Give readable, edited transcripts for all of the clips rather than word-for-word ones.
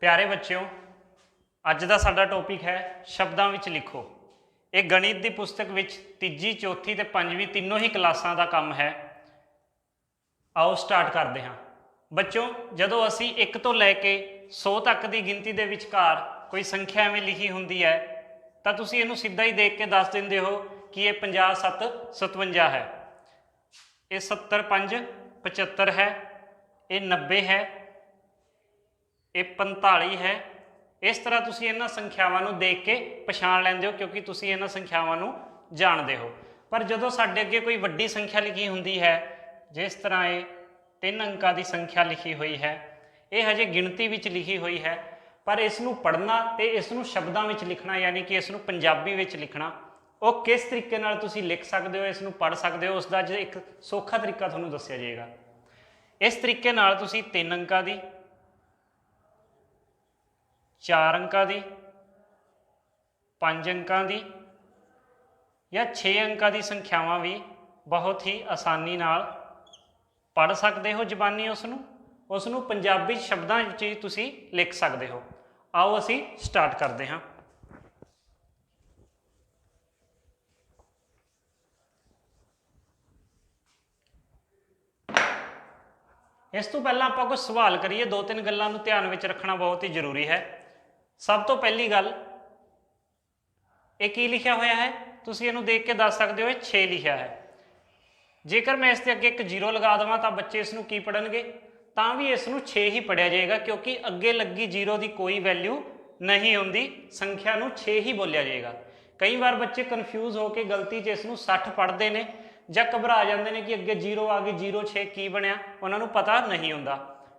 प्यारे बच्चों, अज का साडा टॉपिक है शब्दां विच लिखो। ये गणित की पुस्तक विच तीजी चौथी ते पंजवीं तीनों ही क्लासां का काम है। आओ स्टार्ट करते हैं। बच्चों, जदों असी 1 तो लैके 100 तक की गिनती के विचकार कोई संख्या एवं लिखी होंगी है तो तुसीं इहनूं सीधा ही देख के दस दिंदे हो कि ये 50 7 57 है, ये 70 5 75 है, ये 90 है, ये 45 है। इस तरह तुसीं इन्हां संख्यावां नूं देख के पछाण लैंदे हो क्योंकि तुसीं इन्हां संख्यावां नूं जाणदे हो। पर जदों साडे अगे कोई वड्डी संख्या लिखी हुंदी है, जिस तरह ये 3 अंकां की संख्या लिखी हुई है, ये हजे गिणती विच लिखी हुई है, पर इसनूं पढ़ना ते इसनूं शब्दां विच लिखना यानी कि इसनूं पंजाबी विच लिखना वो किस तरीके नाल तुसीं लिख सकदे हो, इसनूं पढ़ सकदे हो, उसका जो एक सौखा तरीका तुहानूं दस्सिया जाएगा। इस तरीके नाल तुसीं 3 अंकां की, 4 अंकां की, 5 अंकां की या 6 अंकां की संख्यावां भी बहुत ही आसानी नाल पढ़ सकते हो। जबानी उसनूं पंजाबी शब्दां विच ही तुसीं लिख सकते हो। आओ असी स्टार्ट करते हैं। इस तो पहला आपां कुछ सवाल करिए। 2-3 गल्लां नूं ध्यान विच रखना बहुत ही जरूरी है। सब तो पहली गल, ये की लिखा होया है, तुसीं इहनूं देख के दस सकते हो, 6 लिखा है। जेकर मैं इसके अगे एक 0 लगा देवां तो बच्चे इसनूं की पढ़नगे, तां भी इसनूं 6 ही पढ़िया जाएगा क्योंकि अगे लगी 0 की कोई वैल्यू नहीं होंदी, संख्या नूं 6 ही बोलिया जाएगा। कई बार बच्चे कन्फ्यूज होकर गलती च इसनूं 60 पढ़ते हैं ਜਾਂ घबरा जाते हैं कि अगे 0 आ गई, 0 6 की बनया, उन्होंने पता नहीं होंदा।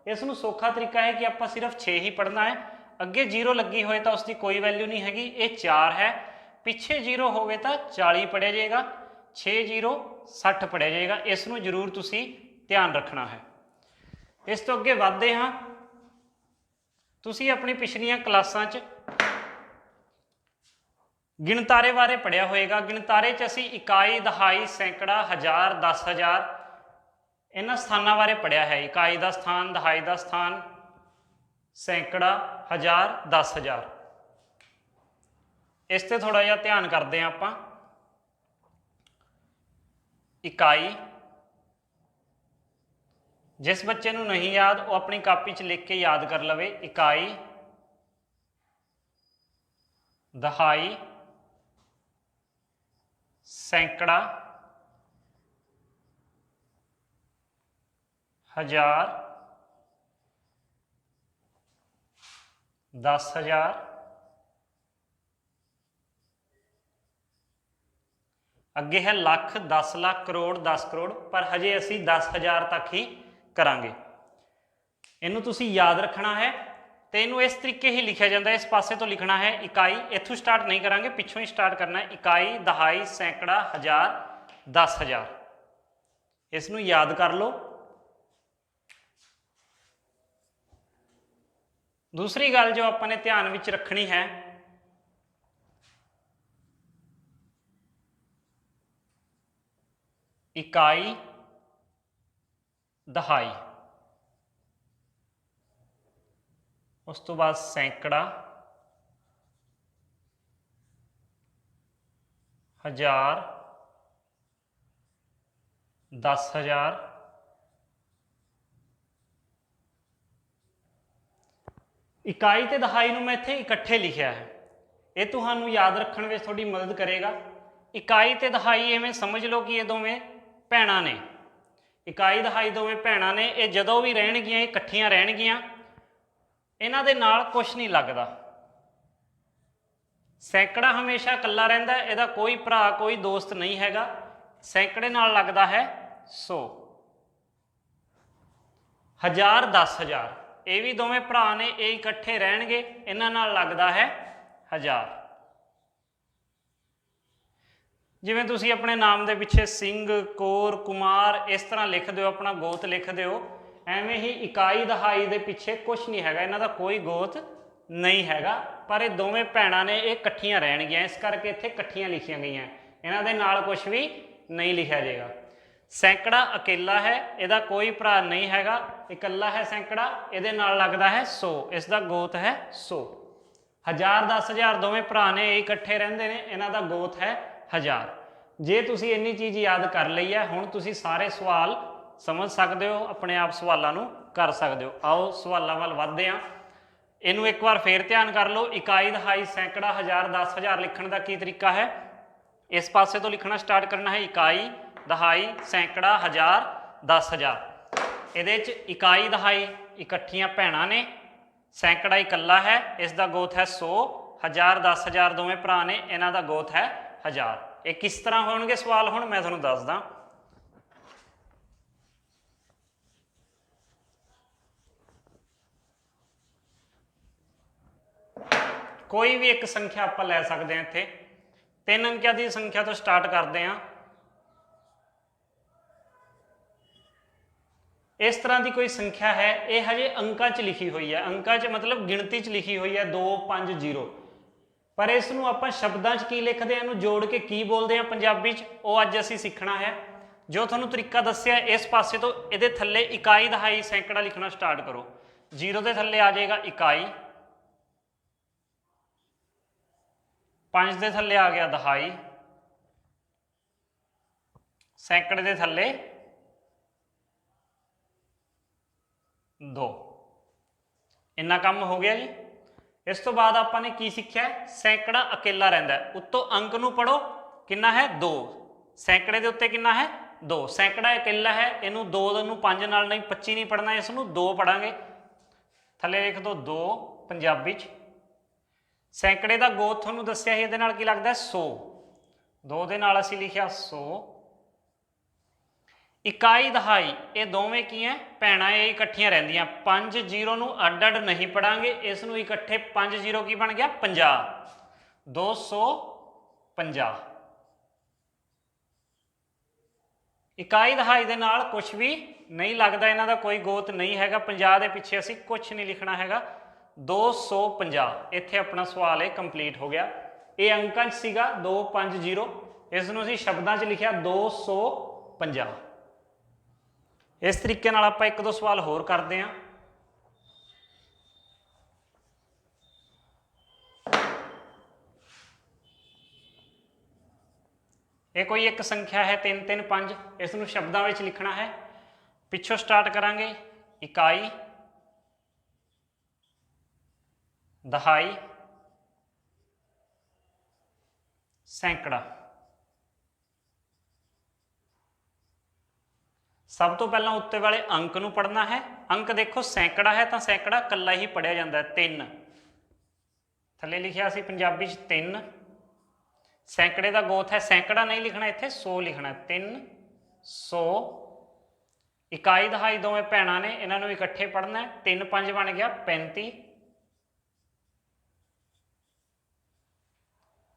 इसनूं सौखा तरीका है कि आप सिर्फ 6 ही पढ़ना है। अगे 0 लगी होए तो उसकी कोई वैल्यू नहीं हैगी, ये 4 है, पिछे 0 होवे तो 40 पढ़िया जाएगा, 6 0 60 पढ़िया जाएगा। इसनूं जरूर तुसीं ध्यान रखना है। इस तो अगे वधदे हाँ। तुसीं अपनी पिछलियां क्लासां च गिणतारे बारे पढ़िया होएगा। गिणतारे च असी इकाई, दहाई, सैकड़ा, हज़ार, 10,000 इन्हां स्थानां बारे पढ़िया है। इकाई का स्थान, दहाई का स्थान, सैकड़ा, हज़ार, 10,000। इस ते थोड़ा जिहा ध्यान करते हैं आपां। इकाई, जिस बच्चे नूं नहीं याद वो अपनी कापी च लिख के याद कर लवे। इकाई, दहाई, सैकड़ा, हज़ार, 10,000, अगे है लख, 10 लाख, करोड़, 10 करोड़, पर हजे असी 10,000 तक ही करांगे। इनू तुसी याद रखना है तो इनू इस तरीके ही लिखा जाता है। इस पासे तो लिखना है इकाई, इत्थों स्टार्ट नहीं करांगे, पिछों ही स्टार्ट करना है। इकाई, दहाई, सैकड़ा, हज़ार, 10,000। इसनू याद कर लो। दूसरी गल जो अपने ध्यान विच रखनी है, इकाई, दहाई, उस तो बाद सैकड़ा, हज़ार, 10,000, इकाई ते दहाई नूं मैं इत्थे इकट्ठे लिखिया है। ये तुहानूं याद रखण विच थोड़ी मदद करेगा। इकाई ते दहाई इवें समझ लो कि ये दोवें भैणां ने। इकाई दहाई दोवें भैणां ने, ये जदों भी रहणगियां ये इकट्ठियां रहणगियां, इन्हां दे नाल कुछ नहीं लगदा। सैकड़ा हमेशा कल्ला रहिंदा, इहदा कोई भरा कोई दोस्त नहीं हैगा। सैकड़े नाल लगदा है 100। हज़ार, 10,000 ये भी दोवें भरा ने, ये इकट्ठे रहणगे, इन्हां नाल लगदा है 1000। जिवें तुसीं अपने नाम दे पिछे सिंह, कौर, कुमार इस तरह लिख दो, अपना गोत लिख दो, एवें ही इकाई दहाई दे पिछे कुछ नहीं हैगा, इन्हां दा कोई गोत नहीं हैगा। पर ये दोवें भैणां ने, ये इकट्ठियां रहणगियां, इस करके इत्थे इकट्ठियां लिखियां गईयां, इन्हां दे नाल कुछ भी नहीं लिखा जाएगा। सैकड़ा अकेला है, ਇਹਦਾ कोई भरा नहीं हैगा, इकल्ला है सैकड़ा, ਇਹਦੇ ਨਾਲ लगता है 100, इसका गोत है 100। 1000 10,000 दोवें भरा ने इकट्ठे रहंदे ने, इन्हां दा गोत है 1000। जे तुसी इन्नी चीज़ याद कर लई है, हुण तुसी सारे सवाल समझ सकते हो, अपने आप सवालों नूं कर सकते हो। आओ सवालों वाल वधदे हां। इनू एक बार फिर ध्यान कर लो, इकाई दहाई सैकड़ा 1000 10,000 लिखण दा की तरीका है। इस पासे तो लिखना स्टार्ट करना है, इकाई दहाई सैकड़ा 1000 10,000। ये इकाई दहाई इकट्ठियां भैणां ने, सैकड़ा इकल्ला है, इसका गोत है 100। 1000 10,000 दोवें भरा ने, इन्हां दा गोत है 1000। ये किस तरह होणगे सवाल, हुण मैं तुहानूं दसदा। कोई भी एक संख्या आप लै सकते हैं, इत्थे 3 अंकिया की संख्या तो स्टार्ट करते हैं। इस तरह की कोई संख्या है, ये हजे अंकां च लिखी हुई है, अंकां च मतलब गिणती च लिखी हुई है 2 5 0, पर इसनूं आपां शब्दां च की लिखते हैं, जोड़ के की बोलते हैं पंजाबी च, वो अज असीं सीखना है। जो तुहानूं तरीका दस्सिया इस पासे तो इहदे थल्ले इकाई दहाई सैकड़ा लिखना स्टार्ट करो। 0 के थल्ले आ जाएगा इकाई, 5 के थल्ले आ गया दहाई, सैकड़े के थल्ले 2। इन्ना काम हो गया जी। इस तो बाद आपाने की सीखिया, सैकड़ा अकेला रहिंदा है, उत्तों अंक नूं पढ़ो, कितना है 2, सैकड़े के उत्ते कितना है 2, सैकड़ा अकेला है, इनू 2 नूं 5 नाल नहीं 25 नहीं पढ़ना, इसनूं 2 पढ़ांगे, थले लिख दो 2 पंजाबी च। सैकड़े का गोत तुहानूं दस्सिया इहदे नाल की लगदा 100, 2 दे नाल असीं लिखिया 100। इकाई दहाई ये दोवें की है भैणां, ये इकट्ठियां रहिंदियां, 5 0 नूं अड अड नहीं पढ़ांगे, इसनूं इकट्ठे 5 0 की बन गया 50, 250। इकाई दहाई दे नाल कुछ भी नहीं लगता, इन्हां दा कोई गोत नहीं हैगा, 50 के पिछे असीं कुछ नहीं लिखना हैगा, 250। इत्थे अपना सवाल ये कंप्लीट हो गया। ये अंकां च सीगा 2 5 0, इसनूं असीं शब्दां च लिखिया 250। इस तरीके नाल आपां एक दो सवाल होर करते हैं। ये कोई एक संख्या है 3 3 5, इसनूं शब्दां विच लिखना है। पिछों स्टार्ट करांगे, इकाई दहाई सैकड़ा। सब तो पहला उत्ते वाले अंक नूं पढ़ना है। अंक देखो सैकड़ा है तो सैकड़ा कल्ला ही पढ़िया जाता है, 3, थले लिखिया सी पंजाबी 3। सैकड़े का गोत है, सैकड़ा नहीं लिखना इत्थे 100 लिखना, 300। इकाई दहाई दोवें भैणां ने, इन्हों इकट्ठे पढ़ना है, 3 5 बन गया 35।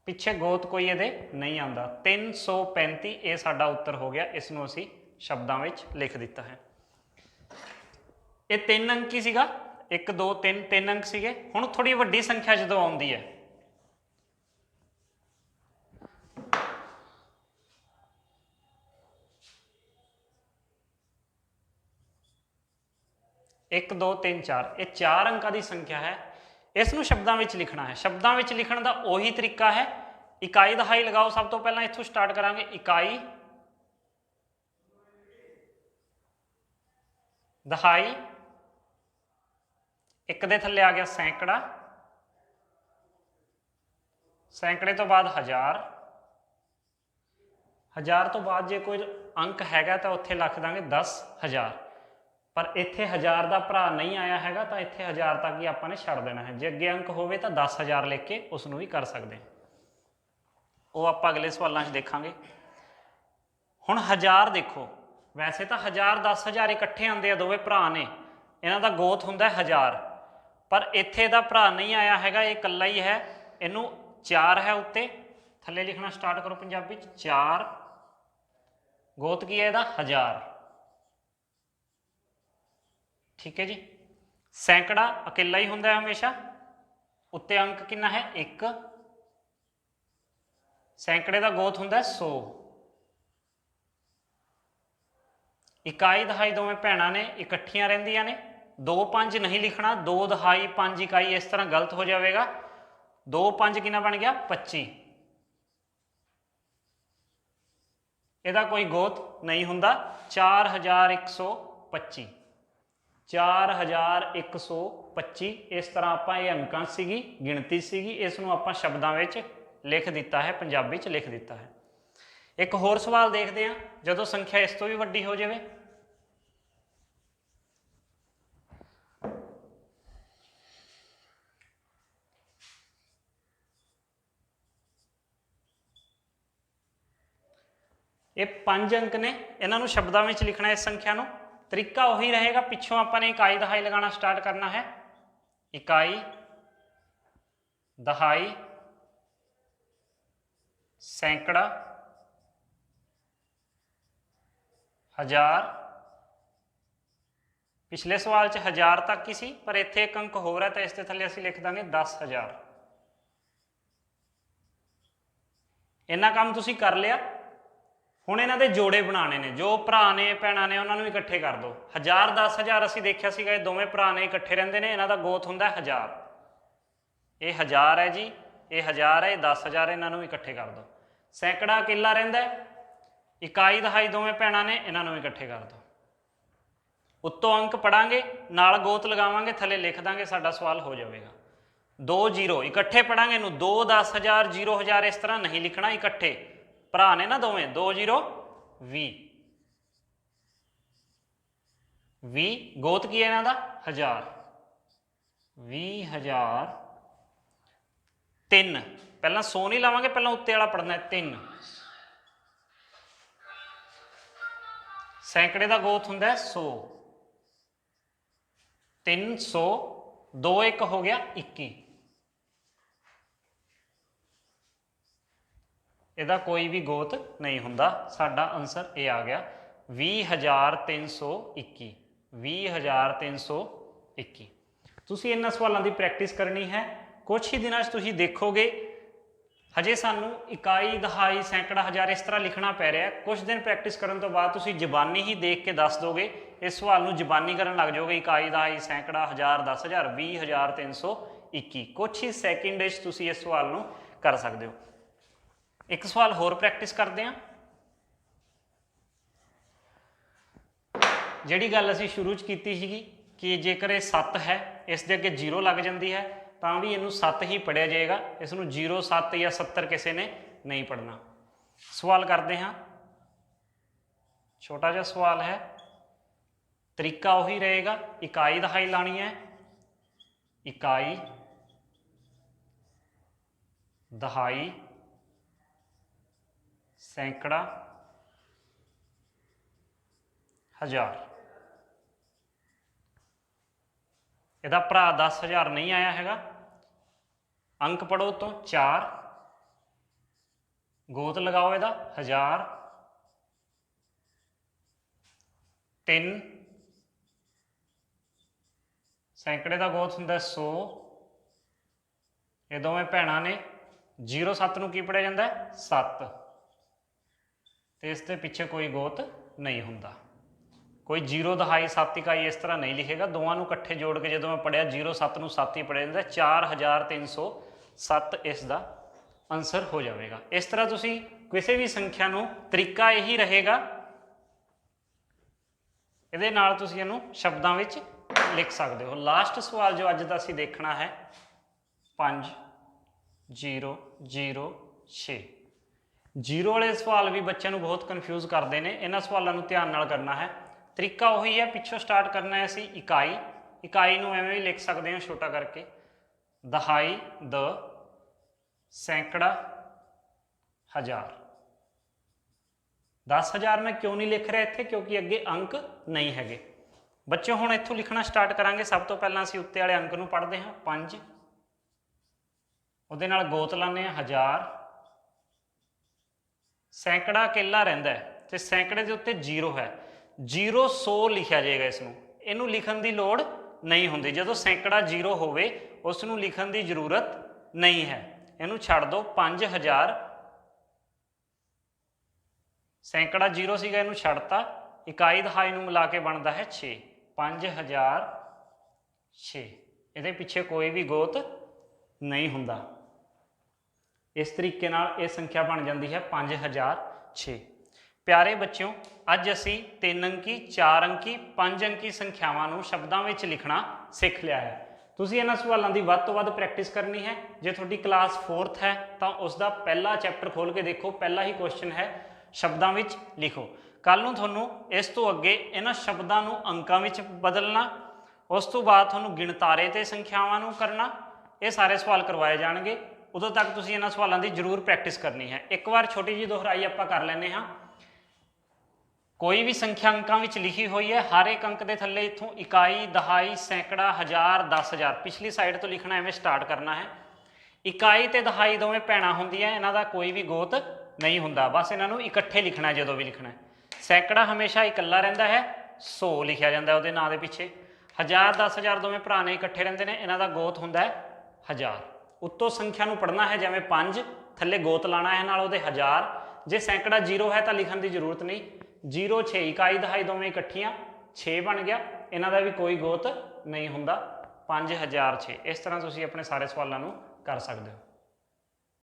पिछे गोत कोई ये नहीं आता, 335 ये साडा उत्तर हो गया। इसनूं असीं शब्दां विच लिख दिता है। ये 3 अंक ही सीगा, 1 2 3 3 अंक सीगे। हुण थोड़ी वड्डी संख्या जदों आउंदी है, एक 2 3 4, ये 4 अंकों की संख्या है, इसनूं शब्दां विच लिखना है। शब्दां विच लिखण दा उही तरीका है, इकाई दहाई लगाओ। सब तो पहलां इत्थों स्टार्ट करांगे, इकाई दहाई, एक दे थल्ले आ गया सैकड़ा, सैकड़े तो बाद 1000, 1000 तो बाद जे कोई अंक हैगा तो उत्थे लिख देंगे 10,000, पर इत्थे 1000 का भरा नहीं आया हैगा तो इत्थे 1000 तक ही आपने छड़ देना है। जे अगे अंक होवे तो 10,000 लिख के उसनूं भी कर सकते हैं, वो आप अगले सवालों में देखांगे। हुण 1000 देखो, वैसे तो 1000 10,000 इकट्ठे आते हैं, दोवें भरा ने, इन्हां दा गोत हुंदा 1000, पर इत्थे दा भरा नहीं आया हैगा, ये कल्ला ही है। इनू 4 है उत्ते, थले लिखना स्टार्ट करो पंजाबी 4, गोत की है इहदा 1000। ठीक है जी। सैकड़ा अकेला ही हुंदा है हमेशा, उत्ते अंक कितना है 1, सैकड़े का गोत हुंदा 100। इकाई दहाई दोवें भैणां ने इकट्ठियां रहिंदियां ने। 2 5 नहीं लिखना, 2 दहाई 5 इकाई इस तरह गलत हो जाएगा। 2 5 कितना बन गया 25। ਇਹਦਾ कोई गोत नहीं हुंदा। 4125 4125 इस तरह आप ये अंਕਾਂ सीगी गिणती सीगी, इसनों आप शब्दों में लिख दिता है, पंजाबी च लिख दिता है। एक होर सवाल देखते हैं, जदों संख्या इस तो भी वड्डी हो जाए। ये 5 अंक ने, इन्हों शब्दों में लिखना है इस संख्या को। तरीका उही रहेगा, पिछों आपने इकाई दहाई लगाना स्टार्ट करना है। इकाई दहाई सैकड़ा हज़ार। पिछले सवाल च 1000 तक ही सी, पर इत्थे एक अंक होर है तो इसके थले असीं लिख देंगे 10,000। इन्ना काम तुसीं कर लिया। हुण इन्हां दे जोड़े बनाने ने, जो भरा ने भैणां ने उन्होंने इकट्ठे कर दो। 1000 10,000 असीं देखिया सीगा, ये दोवें भरा ने इकट्ठे रहिंदे ने, इन्हां दा गोत हुंदा 1000। ये 1000 है जी, ये 1000 है, ये 10,000, इन्हों इकट्ठे कर दो। सैकड़ा अकेला रहिंदा है, इकाई दहाई दोवें भैणां ने, इन्हों इकट्ठे कर दो। उत्तों अंक पढ़ांगे, नाल गोत लगावांगे, थले लिख देंगे, साडा सवाल हो जाएगा। 2 0 इकट्ठे पढ़ांगे, इनू 2 10,000 0,000 इस तरह नहीं लिखना, इकट्ठे भरा ने ना दोवें। 2 0 20 20 गोत की है इन्हां दा 1000। 20,000 3 पहला 100 नहीं लावांगे, पहला उत्ते वाला पढ़ना है 3। सैकड़े का गोत हुंदा है 100। 300 2 1 हो गया 21। ਇਹਦਾ कोई भी गोत नहीं हुंदा। साडा आंसर ये आ गया 20,321। 20,321। तुसीं इन्हां सवालों की प्रैक्टिस करनी है। कुछ ही दिनों तुसीं देखोगे हजे सानू इकाई दहाई सैकड़ा हज़ार इस तरह लिखना पै रहा है। कुछ दिन प्रैक्टिस करने तो बाद तुसीं जबानी ही देख के दस दोगे, इस सवाल नूं जबानी करन लग जाओगे। इकाई दहाई सैकड़ा हज़ार 10,000 20,321 कुछ ही सैकेंड तुसीं इस सवाल नूं कर सकते हो। एक सवाल होर प्रैक्टिस करते हैं। जिहड़ी गल असीं शुरू च कीती सीगी कि जेकर ये 7 है, इस दे अगे 0 लग जाती है तो भी इनू 7 ही पढ़िया जाएगा, इसनू 0 7 या 70 किसी ने नहीं पढ़ना। सवाल करते हैं, छोटा जिहा सवाल है, तरीका उही रहेगा, इकाई दहाई लानी है। इकाई दहाई सैकड़ा हज़ार। इहदा भरा 10,000 नहीं आया हैगा। अंक पढ़ो तो 4, गोत लगाओ इहदा 1000, 3 सैकड़े का गोत हुंदा 100। ये दोवें भैणां ने 0 7 नूं की पढ़िया जांदा है 7, तो इस दे पिछे कोई गोत नहीं हुंदा। कोई 0 दहाई 7 इकाई इस तरह नहीं लिखेगा। दोवां नूं इकट्ठे जोड़ के जो मैं पढ़िया 0 7 नूं 7 ही पढ़िया जाता है। 4,307 इसका आंसर हो जाएगा। इस तरह तुसी किसी भी संख्या नूं, तरीका यही रहेगा, इहदे नाल तुसी इहनूं शब्दां विच लिख सकते हो। लास्ट सवाल जो अज दा असीं देखना है 5006। जीरो वाले सवाल भी बच्चों को बहुत कन्फ्यूज करते हैं। इन्होंने सवालों को ध्यान नाल करना है। तरीका उही है, पिछों स्टार्ट करना है असी इकाई। इकाई नूं एवें भी लिख सकते हैं छोटा करके, दहाई द सैकड़ा हज़ार। 10,000 मैं क्यों नहीं लिख रहा इत्थे, क्योंकि अगे अंक नहीं है। बच्चों हुण इत्थों लिखना स्टार्ट करांगे। सब तो पहलां असीं उत्ते वाले अंक नूं पढ़ते हैं 5, उहदे नाल गोत लाने 1000। सैकड़ा अकेला रहिंदा है ते सैकड़े के उत्ते 0 है। 0 100 लिखा जाएगा। इसनूं इहनूं लिखण की लोड़ नहीं हुंदी। जदों सैकड़ा 0 होवे उसनूं लिखण की जरूरत नहीं है। इहनूं छड्ड दो 5000। सैकड़ा 0 सीगा, इहनूं छड्डता ਇਕਾਈ ਦਹਾਈ ਨੂੰ ਮਿਲਾ ਕੇ ਬਣਦਾ ਹੈ 6 5006 ਇਹਦੇ ਪਿੱਛੇ ਕੋਈ ਵੀ ਗੋਤ ਨਹੀਂ ਹੁੰਦਾ। ਇਸ ਤਰੀਕੇ ਨਾਲ ਇਹ ਸੰਖਿਆ ਬਣ ਜਾਂਦੀ ਹੈ 5006। ਪਿਆਰੇ ਬੱਚਿਓ, ਅੱਜ ਅਸੀਂ 3 ਅੰਕੀ 4 ਅੰਕੀ 5 ਅੰਕੀ ਸੰਖਿਆਵਾਂ ਨੂੰ ਸ਼ਬਦਾਂ ਵਿੱਚ ਲਿਖਣਾ ਸਿੱਖ ਲਿਆ ਹੈ। ਤੁਸੀਂ ਇਹਨਾਂ ਸਵਾਲਾਂ ਦੀ ਵੱਧ ਤੋਂ ਵੱਧ ਪ੍ਰੈਕਟਿਸ ਕਰਨੀ ਹੈ। ਜੇ ਤੁਹਾਡੀ ਕਲਾਸ 4th ਹੈ ਤਾਂ ਉਸ ਦਾ ਪਹਿਲਾ ਚੈਪਟਰ ਖੋਲ ਕੇ ਦੇਖੋ, ਪਹਿਲਾ ਹੀ ਕੁਐਸਚਨ ਹੈ ਸ਼ਬਦਾਂ ਵਿੱਚ ਲਿਖੋ। ਕੱਲ ਨੂੰ ਤੁਹਾਨੂੰ ਇਸ ਤੋਂ ਅੱਗੇ ਇਹਨਾਂ ਸ਼ਬਦਾਂ ਨੂੰ ਅੰਕਾਂ ਵਿੱਚ ਬਦਲਣਾ, ਉਸ ਤੋਂ ਬਾਅਦ ਤੁਹਾਨੂੰ ਗਿਣਤਾਰੇ ਤੇ ਸੰਖਿਆਵਾਂ ਨੂੰ ਕਰਨਾ, ਇਹ ਸਾਰੇ ਸਵਾਲ ਕਰਵਾਏ ਜਾਣਗੇ। ਉਦੋਂ ਤੱਕ ਤੁਸੀਂ ਇਹਨਾਂ ਸਵਾਲਾਂ ਦੀ ਜ਼ਰੂਰ ਪ੍ਰੈਕਟਿਸ ਕਰਨੀ ਹੈ। ਇੱਕ ਵਾਰ ਛੋਟੀ ਜਿਹੀ ਦੁਹਰਾਈ ਆਪਾਂ ਕਰ ਲੈਂਦੇ ਹਾਂ। ਕੋਈ ਵੀ ਸੰਖਿਆ ਅੰਕਾਂ ਵਿੱਚ ਲਿਖੀ ਹੋਈ ਹੈ, ਹਰ ਇੱਕ ਅੰਕ ਦੇ ਥੱਲੇ ਇੱਥੋਂ ਇਕਾਈ, ਦਹਾਈ, ਸੈਂਕੜਾ, ਹਜ਼ਾਰ, 10,000 ਪਿਛਲੀ ਸਾਈਡ ਤੋਂ ਲਿਖਣਾ, ਐਵੇਂ ਸਟਾਰਟ ਕਰਨਾ ਹੈ। ਇਕਾਈ ਤੇ ਦਹਾਈ ਦੋਵੇਂ ਭੈਣਾਂ ਹੁੰਦੀਆਂ, ਇਹਨਾਂ ਦਾ ਕੋਈ ਵੀ ਗੋਤ ਨਹੀਂ ਹੁੰਦਾ, ਬਸ ਇਹਨਾਂ ਨੂੰ ਇਕੱਠੇ ਲਿਖਣਾ ਜਦੋਂ ਵੀ ਲਿਖਣਾ ਹੈ। ਸੈਂਕੜਾ ਹਮੇਸ਼ਾ ਇਕੱਲਾ ਰਹਿੰਦਾ ਹੈ, 100 ਲਿਖਿਆ ਜਾਂਦਾ ਉਹਦੇ ਨਾਂ ਦੇ ਪਿੱਛੇ। ਹਜ਼ਾਰ, 10,000 ਦੋਵੇਂ ਭਰਾ ਨੇ ਇਕੱਠੇ ਰਹਿੰਦੇ ਨੇ, ਇਹਨਾਂ ਦਾ ਗੋਤ ਹੁੰਦਾ ਹੈ 1000। ਉੱਤੋਂ ਸੰਖਿਆ ਨੂੰ ਪੜ੍ਹਨਾ ਹੈ, ਜਿਵੇਂ 5 ਥੱਲੇ ਗੋਤ ਲਾਣਾ ਹੈ ਨਾਲ ਉਹਦੇ 1000। ਜੇ ਸੈਂਕੜਾ 0 ਹੈ ਤਾਂ ਲਿਖਣ ਦੀ ਜ਼ਰੂਰਤ ਨਹੀਂ। 0 6 ਇਕਾਈ ਦਹਾਈ ਦੋਵੇਂ ਇਕੱਠੀਆਂ 6 ਬਣ ਗਿਆ, ਇਹਨਾਂ ਦਾ ਵੀ ਕੋਈ ਗੋਤ ਨਹੀਂ ਹੁੰਦਾ। 5006 ਇਸ ਤਰ੍ਹਾਂ ਤੁਸੀਂ ਆਪਣੇ ਸਾਰੇ ਸਵਾਲਾਂ ਨੂੰ ਕਰ ਸਕਦੇ ਹੋ।